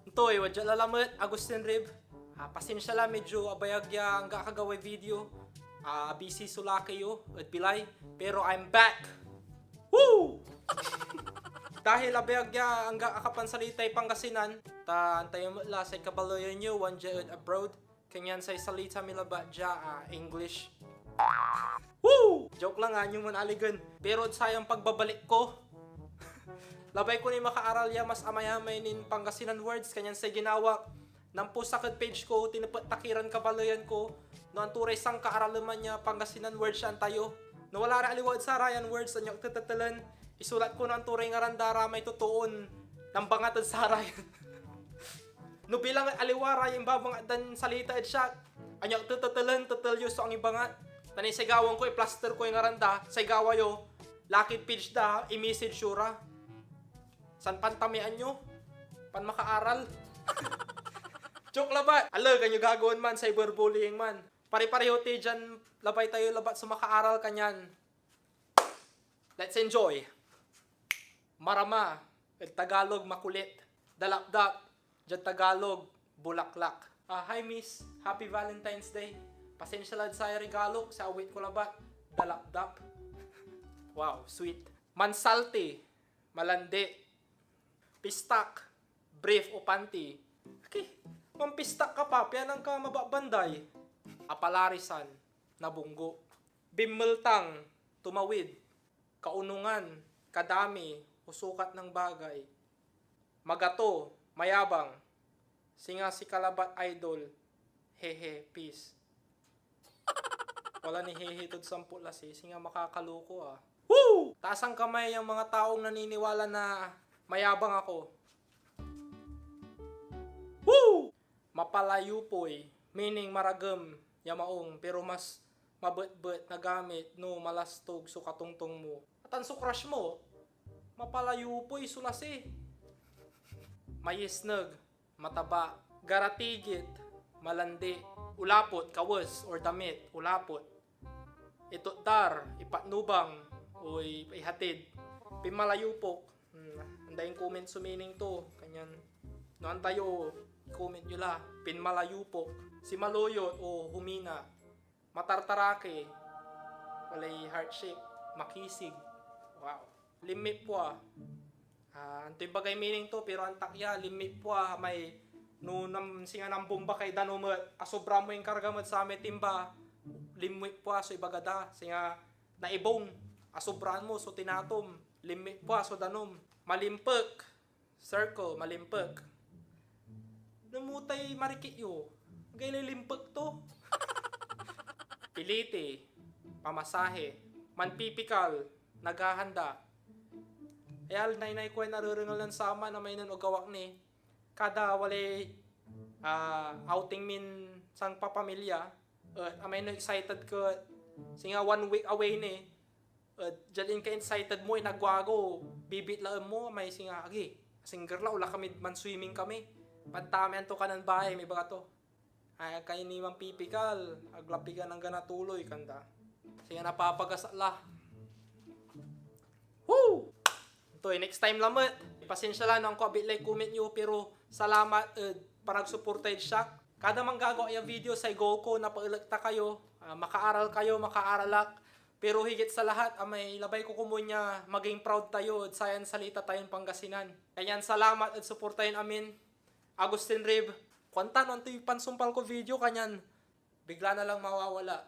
Toy, wadya lalamit, Agustin Rib. Pasensya lang, medyo abayagya ang kakagaway video. Busy sulaki yo, at pilay. Pero I'm back! Woo! Dahil abayagya ang akapansalitay Pangasinan, antayo mo la sa kabaloyan nyo, one dyan abroad. Kanyan sa salita milaba dya, English. Woo! Joke lang yung manaligan. Pero sayang pagbabalik ko. Labay ko ni makaaral ya mas amayamay nin Pangasinan words kanyan sa ginawa ng pusakad page ko tinapatakiran kabaloyan ko no ang turay sang kaaralaman niya Pangasinan words siya tayo no wala ra aliwad sa Ryan words anyok tatatalan isulat ko no ang turay nga randara may tutuon ng bangatad sa Ryan no bilang aliwara yung babangadan salita at siya anyok tatatalan tatalyo so ang ibangat tanisigawan ko i-plaster ko yung randa sigawa yo lakid page da i-message sura. San pantamian nyo? Pan makaaral? Joke labat! Ala, kanyo gagawin man, cyberbullying man. Pare-pareho tayo dyan, labay tayo labat sa makaaral kanyan. Let's enjoy! Marama, Tagalog makulit. Dalapdap, dyan Tagalog, bulaklak. Hi miss, happy Valentine's Day. Pasensya lang sa regalo, sa awit ko labat. Dalapdap. Wow, sweet. Mansalte, malandi. Pistak, brief o panty. Okay, mampistak ka pa, pianang ka mababanday. Apalarisan, nabunggo. Bimmeltang, tumawid. Kaunungan, kadami, usukat ng bagay. Magato, mayabang. Singa si Kalabat Idol. Hehe, peace. Wala ni hehe tod sampu lasi, singa makakaluko Woo! Taas ang kamay ang mga taong naniniwala na mayabang ako. Woo! Mapalayupoy, meaning maragam, yamaong, pero mas mabet-bet na gamit, no, malastog, so katungtong mo. At ang crush mo, mapalayupoy, sulasi. Mayisnag, mataba, garatigit, malandi, ulapot, kawas, or damit, ulapot. Itutdar, ipatnubang, o ihatid, pimalayupok. Andayin comment sumining to. Kanyan. Noan tayo, comment nyo la. Pinmalayupok. Si Maloyot o humina. Matartarake. Walay heart shape. Makisig. Wow. Limit po Anto yung bagay meaning to. Pero ang takya, limit po may nunam singa ng bomba kay danumat. Asobra mo yung kargamot sa amin timba. Limit po so ibagada. Singa naibong. Asobraan mo so tinatom. Limit po so danom. Malimpek. Circle, malimpek. Namutay marikityo. Gaya limpek to. Piliti. Pamasahe. Manpipikal. Naghahanda. Ayal, nainay ko ay naruringal ng sama na may nanugawak ni. Kada wale outing min sang papamilya. Amay na excited ko. Singa 1 week away ni. Diyan ka excited mo, nagwago, bibit lang mo, may singa, agi, singer la, ula kami, man swimming kami, pantamian to ka ng bahay, may baga to, ay kayo ni mampipikal, aglapi ka ng ganatuloy, kanda, singa napapagasa la. Woo! Ito next time lamit, pasensya lang ang ko, like, comment nyo, pero salamat, parang supported siya. Kada manggagawa yung video sa goal ko, napagilagta kayo, makaaral kayo, makaaralak. Pero higit sa lahat, may labay ko kumunya, maging proud tayo at sayan salita tayong Pangasinan. Kanyan salamat at suportahin amin. Agustin Rib, kwanta nun ito yung pansumpal ko video, kanyan bigla na lang mawawala.